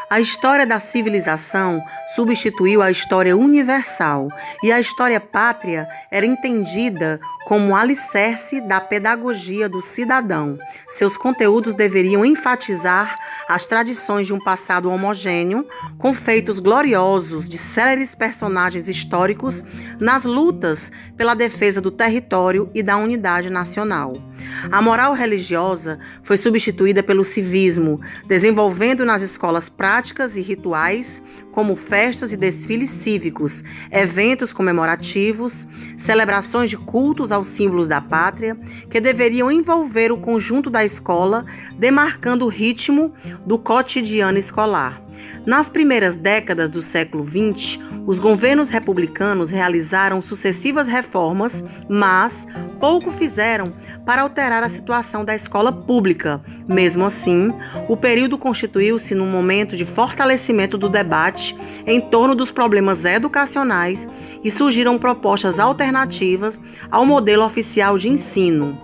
A história da civilização substituiu a história universal e a história pátria era entendida como um alicerce da pedagogia do cidadão. Seus conteúdos deveriam enfatizar as tradições de um passado homogêneo, com feitos gloriosos de céleres personagens históricos nas lutas pela defesa do território e da unidade nacional. A moral religiosa foi substituída pelo civismo, desenvolvendo nas escolas práticas e rituais, como festas e desfiles cívicos, eventos comemorativos, celebrações de cultos aos símbolos da pátria, que deveriam envolver o conjunto da escola, demarcando o ritmo do cotidiano escolar. Nas primeiras décadas do século XX, os governos republicanos realizaram sucessivas reformas, mas pouco fizeram para alterar a situação da escola pública. Mesmo assim, o período constituiu-se num momento de fortalecimento do debate em torno dos problemas educacionais e surgiram propostas alternativas ao modelo oficial de ensino.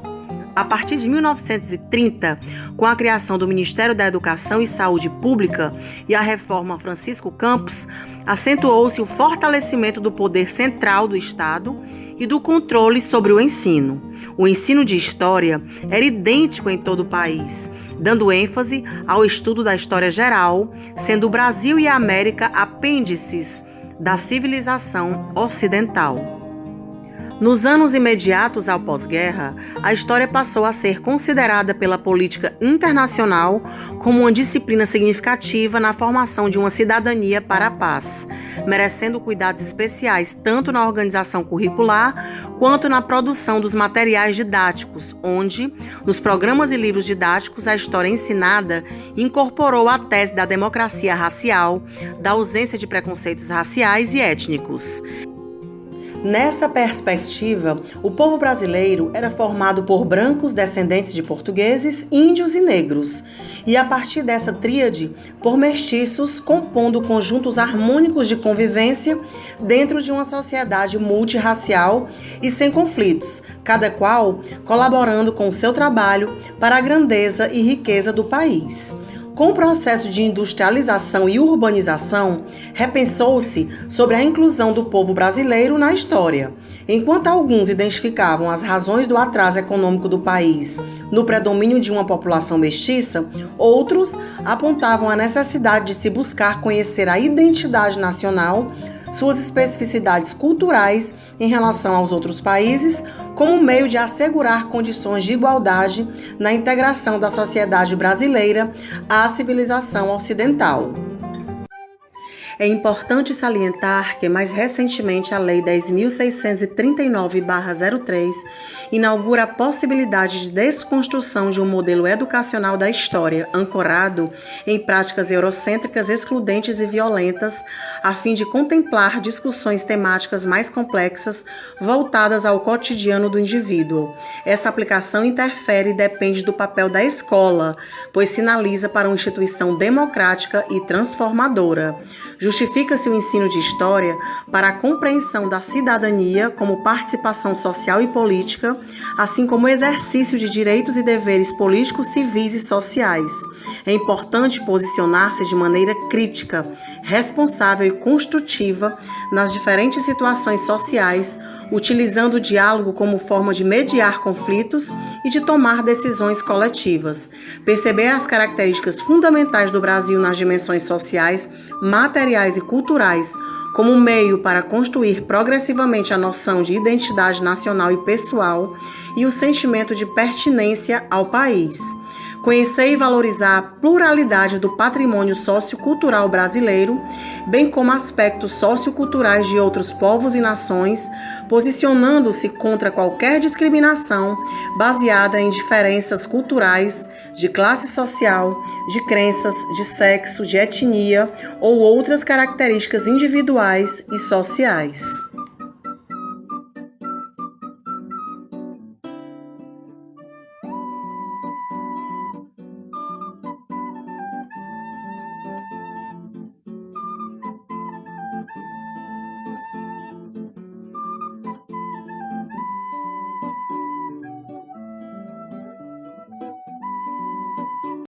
A partir de 1930, com a criação do Ministério da Educação e Saúde Pública e a reforma Francisco Campos, acentuou-se o fortalecimento do poder central do Estado e do controle sobre o ensino. O ensino de história era idêntico em todo o país, dando ênfase ao estudo da história geral, sendo o Brasil e a América apêndices da civilização ocidental. Nos anos imediatos ao pós-guerra, a história passou a ser considerada pela política internacional como uma disciplina significativa na formação de uma cidadania para a paz, merecendo cuidados especiais tanto na organização curricular quanto na produção dos materiais didáticos, onde, nos programas e livros didáticos, a história ensinada incorporou a tese da democracia racial, da ausência de preconceitos raciais e étnicos. Nessa perspectiva, o povo brasileiro era formado por brancos descendentes de portugueses, índios e negros, e a partir dessa tríade, por mestiços, compondo conjuntos harmônicos de convivência dentro de uma sociedade multirracial e sem conflitos, cada qual colaborando com o seu trabalho para a grandeza e riqueza do país. Com o processo de industrialização e urbanização, repensou-se sobre a inclusão do povo brasileiro na história. Enquanto alguns identificavam as razões do atraso econômico do país no predomínio de uma população mestiça, outros apontavam a necessidade de se buscar conhecer a identidade nacional, suas especificidades culturais em relação aos outros países, como meio de assegurar condições de igualdade na integração da sociedade brasileira à civilização ocidental. É importante salientar que, mais recentemente, a Lei 10.639/03 inaugura a possibilidade de desconstrução de um modelo educacional da história, ancorado em práticas eurocêntricas, excludentes e violentas, a fim de contemplar discussões temáticas mais complexas voltadas ao cotidiano do indivíduo. Essa aplicação interfere e depende do papel da escola, pois sinaliza para uma instituição democrática e transformadora. Justifica-se o ensino de história para a compreensão da cidadania como participação social e política, assim como exercício de direitos e deveres políticos, civis e sociais. É importante posicionar-se de maneira crítica, responsável e construtiva nas diferentes situações sociais, utilizando o diálogo como forma de mediar conflitos e de tomar decisões coletivas. Perceber as características fundamentais do Brasil nas dimensões sociais, materiais e culturais, como meio para construir progressivamente a noção de identidade nacional e pessoal e o sentimento de pertinência ao país. Conhecer e valorizar a pluralidade do patrimônio sociocultural brasileiro, bem como aspectos socioculturais de outros povos e nações, posicionando-se contra qualquer discriminação baseada em diferenças culturais, de classe social, de crenças, de sexo, de etnia ou outras características individuais e sociais.